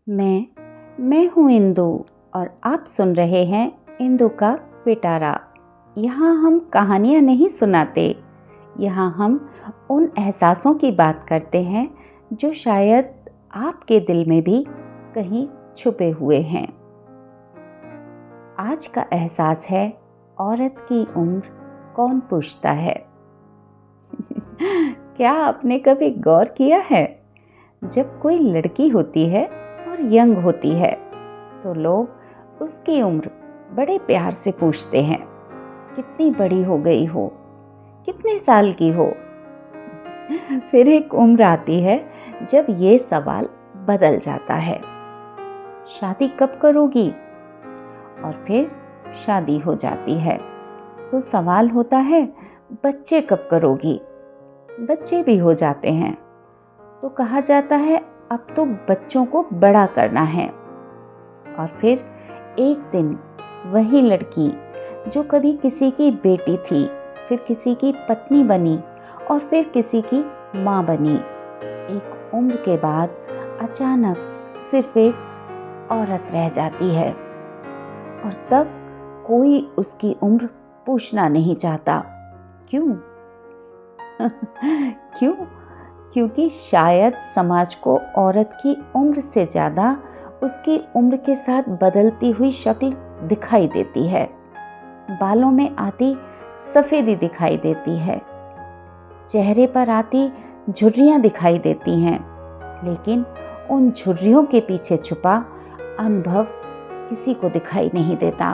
मैं हूँ इंदु और आप सुन रहे हैं इंदु का पिटारा। यहाँ हम कहानियाँ नहीं सुनाते, यहाँ हम उन एहसासों की बात करते हैं जो शायद आपके दिल में भी कहीं छुपे हुए हैं। आज का एहसास है, औरत की उम्र कौन पूछता है। क्या आपने कभी गौर किया है, जब कोई लड़की होती है और यंग होती है तो लोग उसकी उम्र बड़े प्यार से पूछते हैं, कितनी बड़ी हो गई हो, कितने साल की हो। फिर एक उम्र आती है जब ये सवाल बदल जाता है, शादी कब करोगी? और फिर शादी हो जाती है तो सवाल होता है, बच्चे कब करोगी? बच्चे भी हो जाते हैं तो कहा जाता है, अब तो बच्चों को बड़ा करना है। और फिर एक दिन वही लड़की जो कभी किसी की बेटी थी, फिर किसी की पत्नी बनी और फिर किसी की माँ बनी, एक उम्र के बाद अचानक सिर्फ एक औरत रह जाती है। और तब कोई उसकी उम्र पूछना नहीं चाहता। क्यों? क्यों? क्योंकि शायद समाज को औरत की उम्र से ज़्यादा उसकी उम्र के साथ बदलती हुई शक्ल दिखाई देती है। बालों में आती सफ़ेदी दिखाई देती है, चेहरे पर आती झुर्रियाँ दिखाई देती हैं, लेकिन उन झुर्रियों के पीछे छुपा अनुभव किसी को दिखाई नहीं देता।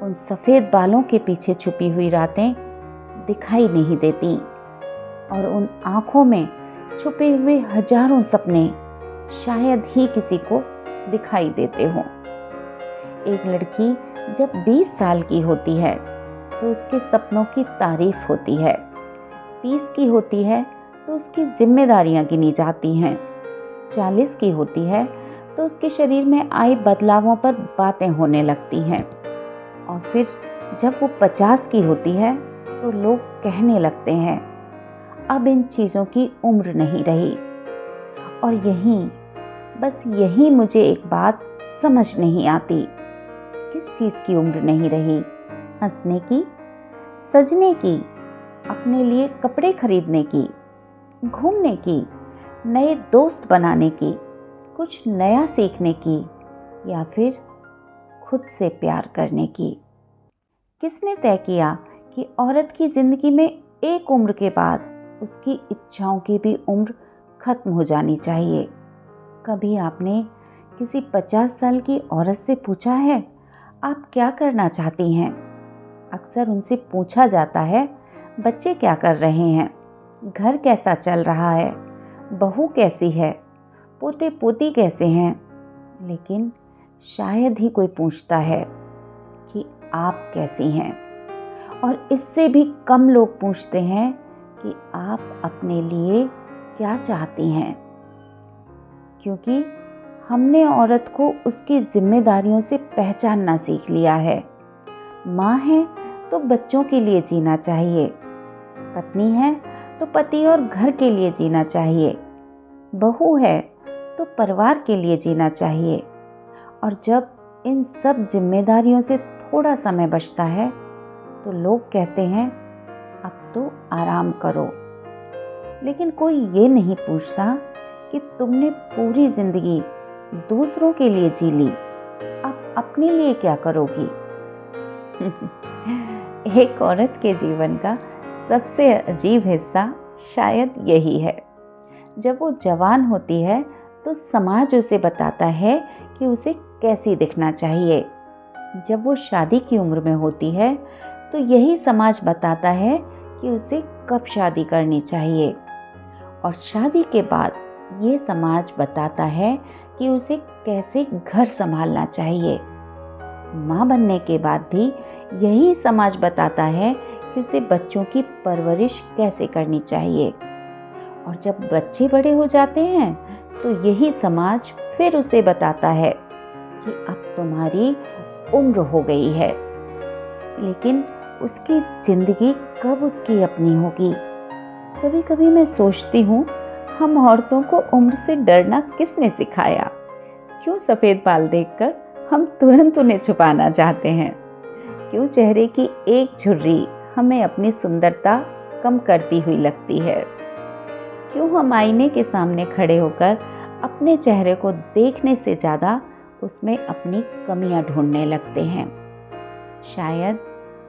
उन सफ़ेद बालों के पीछे छुपी हुई रातें दिखाई नहीं देती और उन आँखों में छुपे हुए हजारों सपने शायद ही किसी को दिखाई देते हों। एक लड़की जब 20 साल की होती है तो उसके सपनों की तारीफ होती है, 30 की होती है तो उसकी जिम्मेदारियां गिनी जाती हैं, 40 की होती है तो उसके शरीर में आए बदलावों पर बातें होने लगती हैं, और फिर जब वो 50 की होती है तो लोग कहने लगते हैं, अब इन चीज़ों की उम्र नहीं रही। और यही मुझे एक बात समझ नहीं आती, किस चीज़ की उम्र नहीं रही? हंसने की, सजने की, अपने लिए कपड़े खरीदने की, घूमने की, नए दोस्त बनाने की, कुछ नया सीखने की, या फिर खुद से प्यार करने की? किसने तय किया कि औरत की ज़िंदगी में एक उम्र के बाद उसकी इच्छाओं की भी उम्र खत्म हो जानी चाहिए? कभी आपने किसी 50 साल की औरत से पूछा है, आप क्या करना चाहती हैं? अक्सर उनसे पूछा जाता है, बच्चे क्या कर रहे हैं, घर कैसा चल रहा है, बहू कैसी है, पोते पोती कैसे हैं, लेकिन शायद ही कोई पूछता है कि आप कैसी हैं। और इससे भी कम लोग पूछते हैं कि आप अपने लिए क्या चाहती हैं, क्योंकि हमने औरत को उसकी जिम्मेदारियों से पहचानना सीख लिया है। माँ है तो बच्चों के लिए जीना चाहिए, पत्नी है तो पति और घर के लिए जीना चाहिए, बहू है तो परिवार के लिए जीना चाहिए। और जब इन सब जिम्मेदारियों से थोड़ा समय बचता है तो लोग कहते हैं, अब तो आराम करो। लेकिन कोई ये नहीं पूछता कि तुमने पूरी जिंदगी दूसरों के लिए जी ली, अब अपने लिए क्या करोगी? एक औरत के जीवन का सबसे अजीब हिस्सा शायद यही है। जब वो जवान होती है तो समाज उसे बताता है कि उसे कैसी दिखना चाहिए। जब वो शादी की उम्र में होती है तो यही समाज बताता है कि उसे कब शादी करनी चाहिए। और शादी के बाद ये समाज बताता है कि उसे कैसे घर संभालना चाहिए। माँ बनने के बाद भी यही समाज बताता है कि उसे बच्चों की परवरिश कैसे करनी चाहिए। और जब बच्चे बड़े हो जाते हैं तो यही समाज फिर उसे बताता है कि अब तुम्हारी उम्र हो गई है। लेकिन उसकी ज़िंदगी कब उसकी अपनी होगी? कभी कभी मैं सोचती हूँ, हम औरतों को उम्र से डरना किसने सिखाया? क्यों सफ़ेद बाल देखकर हम तुरंत उन्हें छुपाना चाहते हैं? क्यों चेहरे की एक झुर्री हमें अपनी सुंदरता कम करती हुई लगती है? क्यों हम आईने के सामने खड़े होकर अपने चेहरे को देखने से ज़्यादा उसमें अपनी कमियां ढूंढने लगते हैं? शायद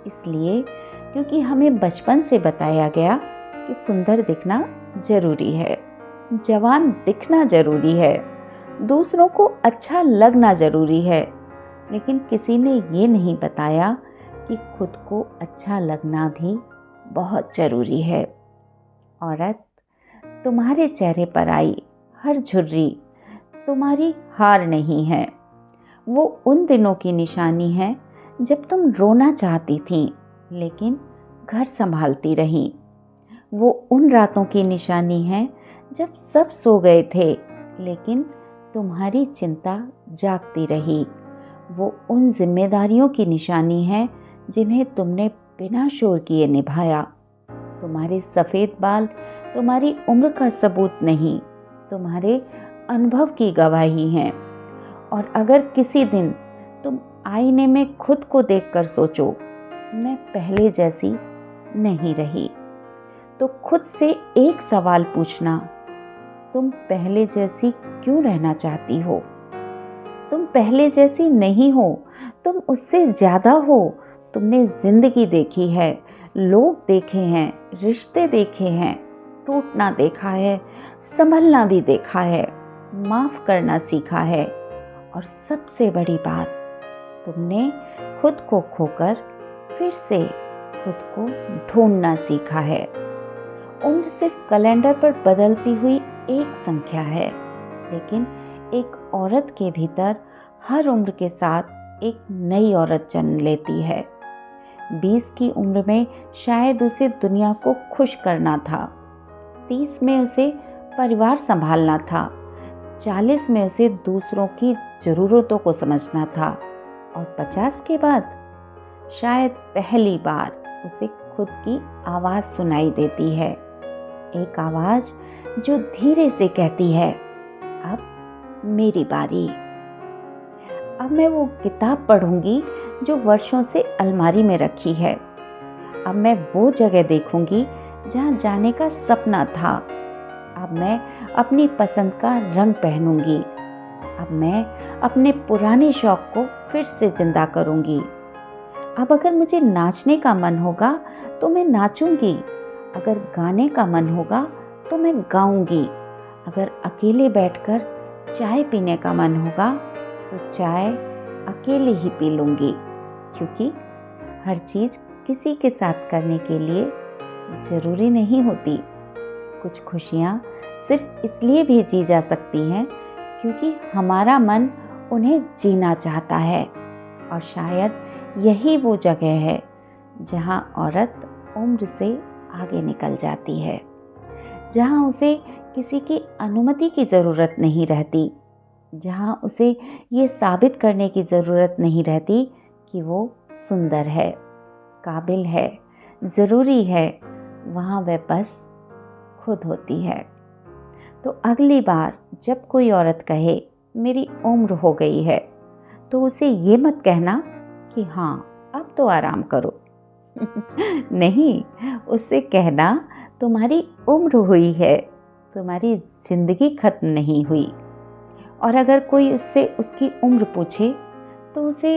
इसलिए क्योंकि हमें बचपन से बताया गया कि सुंदर दिखना ज़रूरी है, जवान दिखना ज़रूरी है, दूसरों को अच्छा लगना ज़रूरी है, लेकिन किसी ने ये नहीं बताया कि खुद को अच्छा लगना भी बहुत ज़रूरी है। औरत, तुम्हारे चेहरे पर आई हर झुर्री तुम्हारी हार नहीं है। वो उन दिनों की निशानी है जब तुम रोना चाहती थी लेकिन घर संभालती रही। वो उन रातों की निशानी है जब सब सो गए थे लेकिन तुम्हारी चिंता जागती रही। वो उन जिम्मेदारियों की निशानी है जिन्हें तुमने बिना शोर किए निभाया। तुम्हारे सफ़ेद बाल तुम्हारी उम्र का सबूत नहीं, तुम्हारे अनुभव की गवाही हैं। और अगर किसी दिन तुम आईने में खुद को देखकर सोचो, मैं पहले जैसी नहीं रही, तो खुद से एक सवाल पूछना, तुम पहले जैसी क्यों रहना चाहती हो? तुम पहले जैसी नहीं हो, तुम उससे ज़्यादा हो। तुमने ज़िंदगी देखी है, लोग देखे हैं, रिश्ते देखे हैं, टूटना देखा है, संभलना भी देखा है, माफ़ करना सीखा है, और सबसे बड़ी बात, तुमने खुद को खोकर फिर से खुद को ढूंढना सीखा है। उम्र सिर्फ कैलेंडर पर बदलती हुई एक संख्या है, लेकिन एक औरत के भीतर हर उम्र के साथ एक नई औरत जन्म लेती है। 20 की उम्र में शायद उसे दुनिया को खुश करना था, 30 में उसे परिवार संभालना था, 40 में उसे दूसरों की ज़रूरतों को समझना था, और 50 के बाद शायद पहली बार उसे खुद की आवाज़ सुनाई देती है। एक आवाज़ जो धीरे से कहती है, अब मेरी बारी। अब मैं वो किताब पढ़ूंगी जो वर्षों से अलमारी में रखी है। अब मैं वो जगह देखूंगी जहाँ जाने का सपना था। अब मैं अपनी पसंद का रंग पहनूंगी। अब मैं अपने पुराने शौक को फिर से जिंदा करूंगी। अब अगर मुझे नाचने का मन होगा तो मैं नाचूंगी। अगर गाने का मन होगा तो मैं गाऊंगी। अगर अकेले बैठकर चाय पीने का मन होगा तो चाय अकेले ही पी लूंगी, क्योंकि हर चीज़ किसी के साथ करने के लिए ज़रूरी नहीं होती। कुछ खुशियाँ सिर्फ इसलिए भी जी जा सकती हैं क्योंकि हमारा मन उन्हें जीना चाहता है। और शायद यही वो जगह है जहाँ औरत उम्र से आगे निकल जाती है, जहाँ उसे किसी की अनुमति की ज़रूरत नहीं रहती, जहाँ उसे ये साबित करने की ज़रूरत नहीं रहती कि वो सुंदर है, काबिल है, ज़रूरी है। वहाँ वह बस खुद होती है। तो अगली बार जब कोई औरत कहे मेरी उम्र हो गई है, तो उसे ये मत कहना कि हाँ अब तो आराम करो। नहीं, उससे कहना तुम्हारी उम्र हुई है, तुम्हारी ज़िंदगी खत्म नहीं हुई। और अगर कोई उससे उसकी उम्र पूछे तो उसे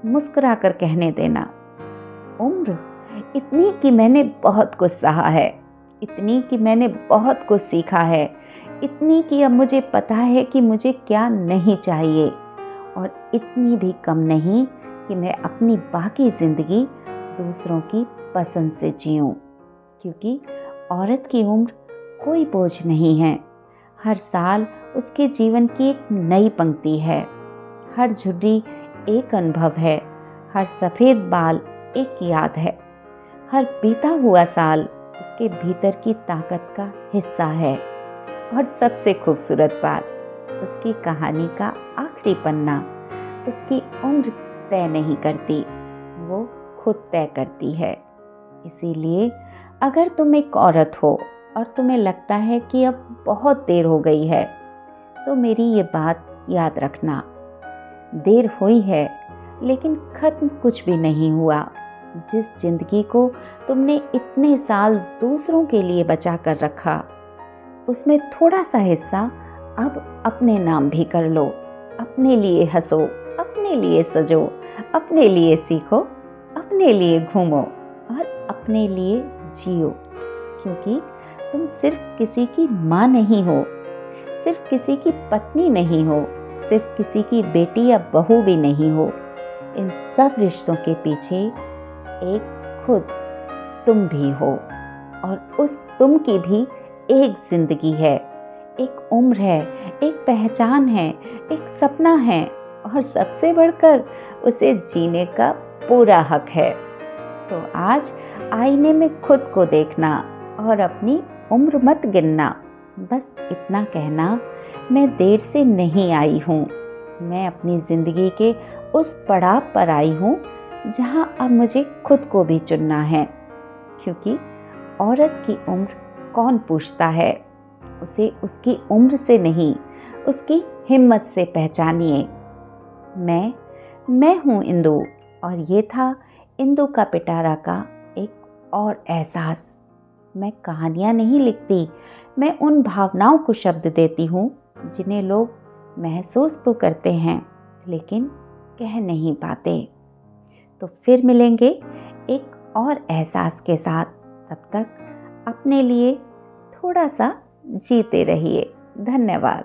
मुस्कुरा कर कहने देना, उम्र इतनी कि मैंने बहुत कुछ सहा है, इतनी कि मैंने बहुत कुछ सीखा है, इतनी कि अब मुझे पता है कि मुझे क्या नहीं चाहिए, और इतनी भी कम नहीं कि मैं अपनी बाकी ज़िंदगी दूसरों की पसंद से जीऊँ। क्योंकि औरत की उम्र कोई बोझ नहीं है। हर साल उसके जीवन की एक नई पंक्ति है, हर झुर्री एक अनुभव है, हर सफ़ेद बाल एक याद है, हर बीता हुआ साल उसके भीतर की ताकत का हिस्सा है। और सबसे खूबसूरत बात, उसकी कहानी का आखिरी पन्ना उसकी उम्र तय नहीं करती, वो खुद तय करती है। इसीलिए अगर तुम एक औरत हो और तुम्हें लगता है कि अब बहुत देर हो गई है, तो मेरी ये बात याद रखना, देर हुई है, लेकिन खत्म कुछ भी नहीं हुआ। जिस जिंदगी को तुमने इतने साल दूसरों के लिए बचा कर रखा, उसमें थोड़ा सा हिस्सा अब अपने नाम भी कर लो। अपने लिए हंसो, अपने लिए सजो, अपने लिए सीखो, अपने लिए घूमो और अपने लिए जियो। क्योंकि तुम सिर्फ किसी की माँ नहीं हो, सिर्फ किसी की पत्नी नहीं हो, सिर्फ किसी की बेटी या बहू भी नहीं हो। इन सब रिश्तों के पीछे एक खुद तुम भी हो, और उस तुम की भी एक जिंदगी है, एक उम्र है, एक पहचान है, एक सपना है, और सबसे बढ़कर उसे जीने का पूरा हक है। तो आज आईने में खुद को देखना और अपनी उम्र मत गिनना। बस इतना कहना, मैं देर से नहीं आई हूँ, मैं अपनी ज़िंदगी के उस पड़ाव पर आई हूँ जहाँ अब मुझे खुद को भी चुनना है। क्योंकि औरत की उम्र कौन पूछता है, उसे उसकी उम्र से नहीं, उसकी हिम्मत से पहचानिए। मैं हूँ इंदु, और ये था इंदु का पिटारा का एक और एहसास। मैं कहानियाँ नहीं लिखती, मैं उन भावनाओं को शब्द देती हूँ जिन्हें लोग महसूस तो करते हैं लेकिन कह नहीं पाते। तो फिर मिलेंगे एक और एहसास के साथ। तब तक अपने लिए थोड़ा सा जीते रहिए। धन्यवाद।